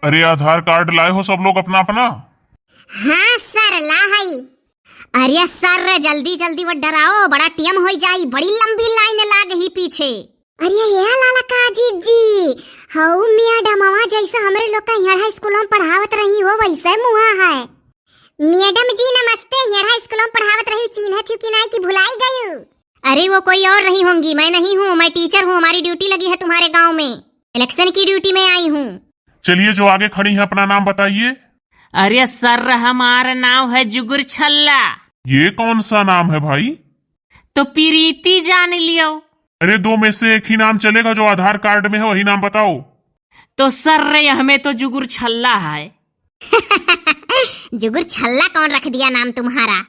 अरे आधार कार्ड लाए हो सब लोग अपना अपना? हाँ सर ला हई। अरे सर जल्दी जल्दी वो डराओ, बड़ा टीएम हो जाई, बड़ी लंबी लाइन लाग ही पीछे। अरे ये लाला काजी जी हाउ मैडमवा जैसा हमरे लोग का यहाँ स्कूलों में पढ़ावत रही हो वैसे मुहा है। मैडम जी नमस्ते, यहाँ स्कूलों में पढ़ावत रही चिन्ह थी कि नहीं कि भुलाई गई? अरे वो कोई और नहीं होंगी, मैं नहीं हूँ, मैं टीचर हूँ। हमारी ड्यूटी लगी है तुम्हारे गाँव में, इलेक्शन की ड्यूटी में आई हूँ। चलिए जो आगे खड़ी है अपना नाम बताइए। अरे सर हमारा नाम है जुगुर छल्ला। ये कौन सा नाम है भाई? तो प्रीति जान लियो। अरे दो में से एक ही नाम चलेगा, जो आधार कार्ड में है वही नाम बताओ। तो सर हमें तो जुगुर छल्ला है। जुगुर छल्ला कौन रख दिया नाम तुम्हारा?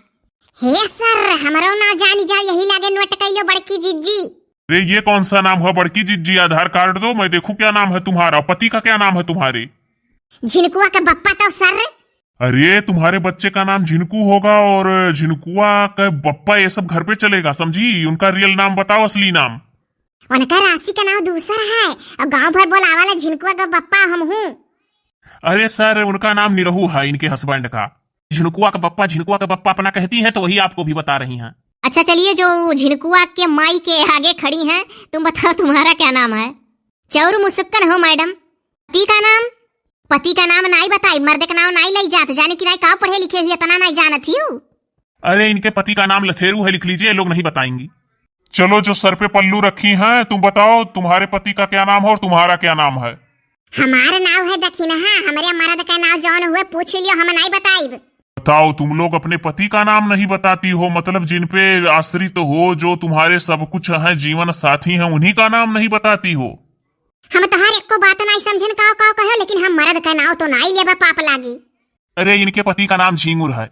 हे सर हमारा नाम जानी जा, यही लागे नोट कैलो बड़की जिज्जी। अरे ये कौन सा नाम है बड़की जिज्जी? आधार कार्ड दो मैं देखूं क्या नाम है तुम्हारा। पति का क्या नाम है तुम्हारे? झिनकुआ का बप्पा तो सर। अरे तुम्हारे बच्चे का नाम झिनकू होगा और झिनकुआ का बप्पा ये सब घर पे चलेगा, समझी? उनका रियल नाम बताओ, असली नाम। उनका राशि का नाम दूसरा है और गांव भर बोलावाला झिनकुआ का बप्पा हम हूँ। अरे सर उनका नाम निरहू है, इनके हस्बैंड का। झिनकुआ का बप्पा अपना कहती है तो वही आपको भी बता रही हैं। अच्छा चलिए, जो झिनकुआ के माई के आगे खड़ी हैं, तुम बताओ तुम्हारा क्या नाम है? चौर मुसक्कन हो मैडम। पति का नाम? पति का नाम नहीं बताई, मर्द का नाम नहीं ले जाते, जाने की नहीं कहा पढ़े लिखे हुए तना नहीं जानत हूँ। अरे इनके पति का नाम लथेरू है, लिख लीजिए, लोग नहीं बताएंगी। चलो जो सर पे पल्लू रखी हैं तुम बताओ तुम्हारे पति का क्या नाम है और तुम्हारा क्या नाम है? हमारा नाम है दक्षिणहा, हमारे मर्द का नाम जौन हुए पूछ लियो, हम नहीं बताई। बताओ तुम लोग अपने पति का नाम नहीं बताती हो, मतलब जिन पे आश्रित हो, जो तुम्हारे सब कुछ है, जीवन साथी हैं, उन्हीं का नाम नहीं बताती हो? हम तो हर एक को बात नहीं समझन का कहो, लेकिन हम मर्द का नाम तो नहीं लेबा पाप लागी। अरे इनके पति का नाम झींगुर है।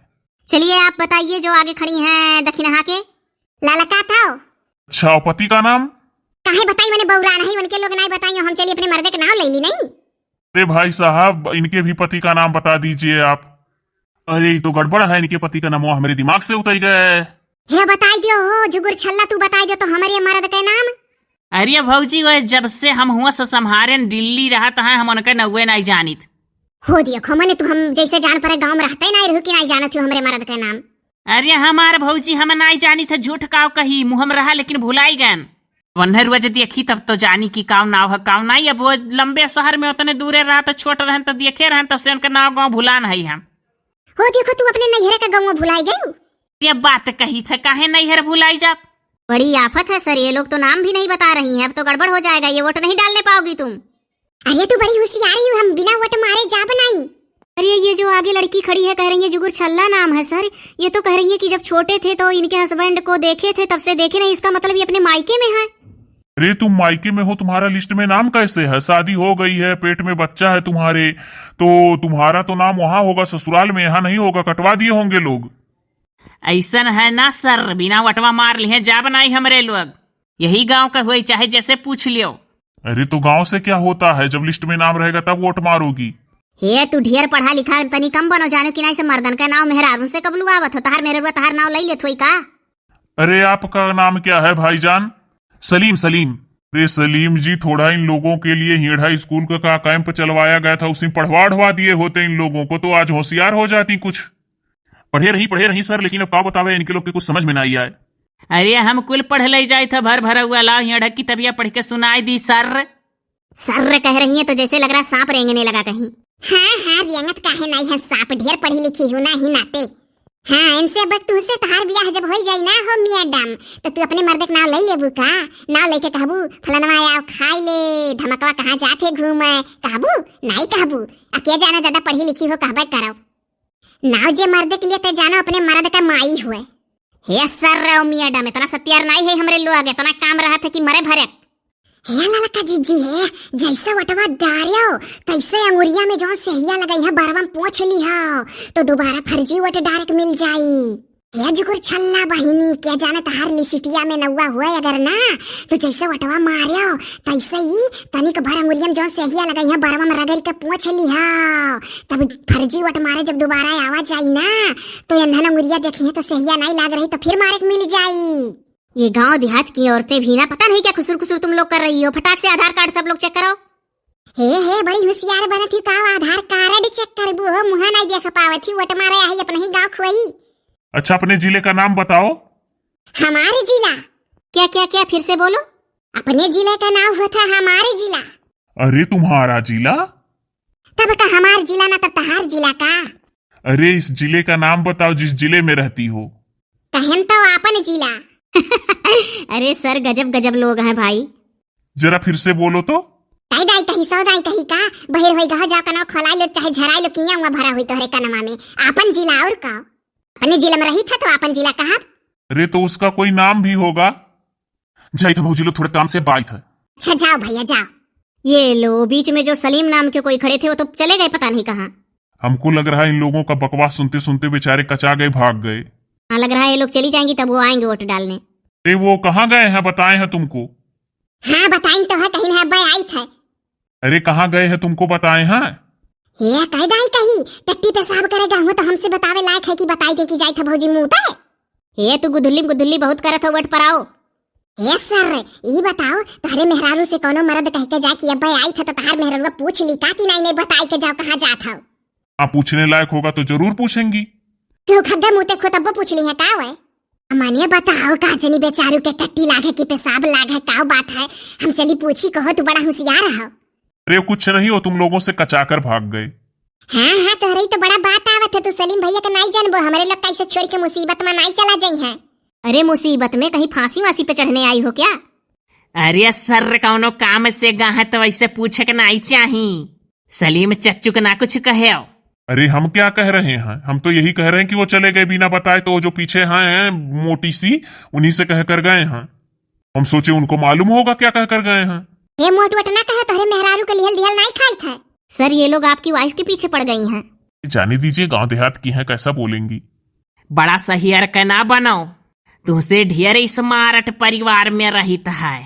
चलिए आप बताइए, जो आगे खड़ी हैं दक्षिणहा के लाला का था। अच्छा और पति का नाम? काहे बताई, मैंने बौरा नहीं, उनके लोग नहीं बताइए, हम चलिए अपने मर्द का नाम ले ली नहीं। अरे भाई साहब इनके भी पति का नाम बता दीजिए आप। अरे तो गड़बड़ है, इनके पति का नाम हमारे दिमाग से उतर गए। हे बताई दियो हो जुगुर छल्ला, तू बताई दियो तो हमारे मर्द का नाम। अरे भौजी वो जब से हम हुआ संहारे दिल्ली रहता है, हम उनका नौवे नहीं जानित हो दिया खमने, तू हम जैसे जान पर गांव में रहते नहीं रहू कि नहीं जानत हूँ हमारे मर्द का नाम। अरे हमारे भौजी हम नहीं जानी थे, झूठ काव कही, मुँह में रहा लेकिन भुलाई गए। वन्हर रुआ देखी तब तो जानी की काव नाव है काव नहीं। अब वो लंबे शहर में उतने दूरे रहा तो छोट रहन तो देखे रहन, तब से उनका नाव गाँव भुला नहीं हम। हो देखो तू अपने नैहरे का गाँव भुलाई गई। ये बात कही थे, काहे नैहर भुलाई जा? बड़ी आफत है सर, ये लोग तो नाम भी नहीं बता रही हैं, अब तो गड़बड़ हो जाएगा, ये वोट नहीं डालने पाओगी तुम। अरे तू बड़ी होशियारी हो, हम बिना वोट मारे जा बनाई। अरे ये जो आगे लड़की खड़ी है कह रही है जुगुर छल्ला नाम है सर। ये तो कह रही है कि जब छोटे थे तो इनके हस्बैंड को देखे थे, तब से देखे नहीं, इसका मतलब ये अपने मायके में है। अरे तुम मायके में हो, तुम्हारा लिस्ट में नाम कैसे है? शादी हो गई है, पेट में बच्चा है तुम्हारे, तो तुम्हारा तो नाम वहाँ होगा ससुराल में, यहाँ नहीं होगा, कटवा दिए होंगे लोग। ऐसा है ना सर, बिना वटवा मार लिए जा बनाई हमरे लोग, यही गांव का हुई, चाहे जैसे पूछ लियो। अरे तो गांव से क्या होता है, जब लिस्ट में नाम रहेगा तब वोट मारोगी। हे तू ढेर पढ़ा लिखा तनी कम बनो, जानो कि नहीं से मर्दन का नाम मेहरारून से कब लुआवत हो, तहार मेरे रुआ तहार नाम ले लेत होई का? अरे आपका नाम क्या है भाईजान? सलीम। अरे सलीम जी, थोड़ा इन लोगों के लिए हेड़ा स्कूल का कैंप चलवाया गया था, उसी पढ़वा दिए होते इन लोगों को तो आज होशियार हो जाती। कुछ पढ़े रही सर, लेकिन अब क्या बतावे, इनके लोग के कुछ समझ में नहीं आए। अरे हम कुल पढ़ ले जाए थे, भर हुआ लाओ यहाँ की तबिया पढ़ के सुनाई दी सर कह रही है तो जैसे लग रहा सांप रेंगने लगा कहीं। हाँ रेंगत काहे नहीं है, सांप ढेर पढ़ी लिखी हूँ ना ही नाते। हाँ इनसे बक तू से तहार ब्याह जब हो जाई ना हो मैडम, तो तू अपने मर्द का नाम ले लेबू का? नाम लेके कहबू फलनवा आओ खाई ले, धमकवा कहाँ जाते घूमे कहबू? नहीं कहबू, अके जाना ज्यादा पढ़ी लिखी हो कहबे करो। नाव जे मर्द के लिए ते जानो अपने मर्द का माई हुए। हे सर मैडम इतना सत्यार नहीं है हमरे लोग, इतना काम रहा था कि मरे भरे। हे लाला का जीजी है, जैसा वटवा डारियो तैसे अंगुरिया में जो सहिया लगाई है बारवा पोंछ ली हो, तो दोबारा फर्जी वट डायरेक्ट मिल जाई। हे जुगुर छल्ला बहिनी, क्या जाने तहार लिसिटिया में नौवा हुआ अगर ना, तो जैसे वटवा मारियो तैसे ही तनिक भर अंगुरिया में जो सहिया लगाई है बारवा में रगड़ के पोंछ ली हो, तब फर्जी वट मारे जब दोबारा आवाज आई ना, तो अन्हन अंगुरिया देखी है तो सहिया नहीं लाग रही तो फिर मारे मिल जाई। ये गांव देहात की औरतें भी ना पता नहीं क्या खुसुर खुसुर तुम लोग कर रही हो, फटाक से आधार कार्ड सब लोग चेक करो। हे बड़ी होशियार बनत ही का आधार कार्ड चेक करबू हो मुहा नहीं देख पावत ही वोट मारे आई अपने ही गांव खोई। अच्छा अपने जिले का नाम बताओ। हमारे जिला क्या क्या क्या फिर से बोलो। अपने जिले का नाम होता हमारे जिला। अरे तुम्हारा जिला? तब का हमार जिला ना तब तहार जिला का। अरे इस जिले का नाम बताओ जिस जिले में रहती हो। कहन तो आपन जिला। अरे सर गजब गजब लोग हैं भाई। जरा फिर से बोलो तो। दाई दाई कहीं सौ दाई कहीं का बहिर होई गह जा कनो खोलाई लो चाहे झराई लो किया हुआ भरा हुई तोहरे कनमा में आपन जिला और का। अपने जिले में रही था तो आपन जिला कहा। अरे तो उसका कोई नाम भी होगा। जाई था भौजी लोग थोड़े काम से बात है। अच्छा जाओ भैया जाओ। ये लो बीच में जो सलीम नाम के कोई खड़े थे वो तो चले गए पता नहीं कहाँ। हमको लग रहा है इन लोगों का बकवास सुनते सुनते बेचारे कचा गए भाग गए। हाँ लग रहा है ये लोग चली जाएंगी तब वो आएंगे वोट डालने। अरे वो कहाँ गए हैं बताए हैं तुमको? हाँ बताएं तो है कहीं ना भाई आई थे। अरे कहाँ गए हैं तुमको बताए हैं? ये कह दाई कहीं टट्टी पेशाब करेगा हूँ तो हमसे बतावे लायक है कि बताई दे कि जाई था भौजी मुँह ये तू गुदुल्ली बहुत करत हो वोट पर आओ। ए सर ये बताओ तारे मेहरारू से कोनो मर्द कह के जाए कि अब आई था तो तार मेहरारू पूछ ली का कि नहीं बताई के जाओ कहाँ जात हो। हाँ पूछने लायक होगा तो जरूर पूछेंगी। क्यों खड्डे मुँह खो तब पूछ ली है का वे। मानिए बताओ का जनी बेचारू के टट्टी लागे कि पेशाब लागे का बात है हम चली पूछी कहो तू बड़ा होशियार हो। अरे कुछ नहीं हो तुम लोगों से कचाकर भाग गए। हाँ हाँ तोहरी तो बड़ा बात आवत है तू सलीम भैया के नहीं जानबो हमारे लोग कैसे छोड़ के मुसीबत में नहीं चला जाई है। अरे मुसीबत में कहीं फांसी वासी पे चढ़ने आई हो क्या? अरे सर कौनो काम से गाहे तो वैसे पूछे के नहीं चाही। सलीम चच्चू के ना कुछ कहे। अरे हम क्या कह रहे हैं हम तो यही कह रहे हैं कि वो चले गए बिना बताए तो जो पीछे हैं मोटी सी उन्हीं से कह कर गए हैं। हम सोचे उनको मालूम होगा क्या कह कर गए हैं। ये मोट वट ना कहे तोहरे मेहरारू के लिहल दिहल नहीं खाई था। सर ये लोग आपकी वाइफ के पीछे पड़ गई हैं। जाने दीजिए गांव देहात की हैं कैसा बोलेंगी। बड़ा सहियर का ना बनो तुमसे ढेर स्मार्ट परिवार में रहित है।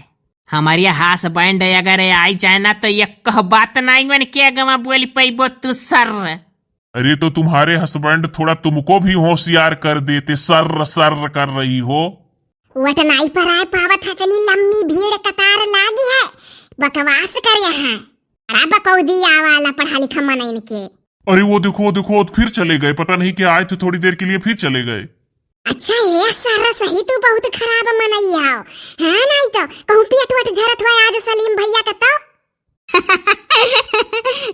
हमारी हास बैंड अगर आई जाए ना तो ये कह बात नहीं मन क्या गवा बोल पैबो तू सर। अरे तो तुम्हारे हस्बैंड थोड़ा तुमको भी होशियार कर देते सर सर कर रही हो। वट नाई पर आए पावत है कनी लम्बी भीड़ कतार लागी है बकवास कर यहाँ बड़ा बकौदिया वाला पढ़ा लिखा मन इनके। अरे वो देखो फिर चले गए पता नहीं क्या आए थे थोड़ी देर के लिए फिर चले गए। अच्छा ये सारा सही तू बहुत खराब मनई हो। हाँ नहीं तो कहूँ पेट वट झरत हुआ आज सलीम भैया का तो।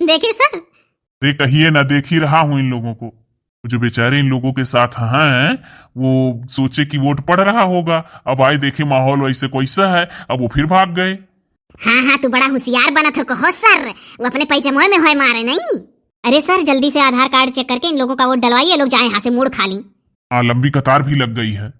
देखे सर अरे कहिए ना देख ही रहा हूँ इन लोगों को। जो बेचारे इन लोगों के साथ हैं वो सोचे कि वोट पड़ रहा होगा अब आए देखे माहौल वैसे कैसा है अब वो फिर भाग गए। हाँ हाँ तू बड़ा होशियार बना था कहो सर वो अपने पैजमोए में होए मारे नहीं। अरे सर जल्दी से आधार कार्ड चेक करके इन लोगों का वोट डलवाइए लोग जाए यहाँ से मूड खाली। हाँ लंबी कतार भी लग गई है।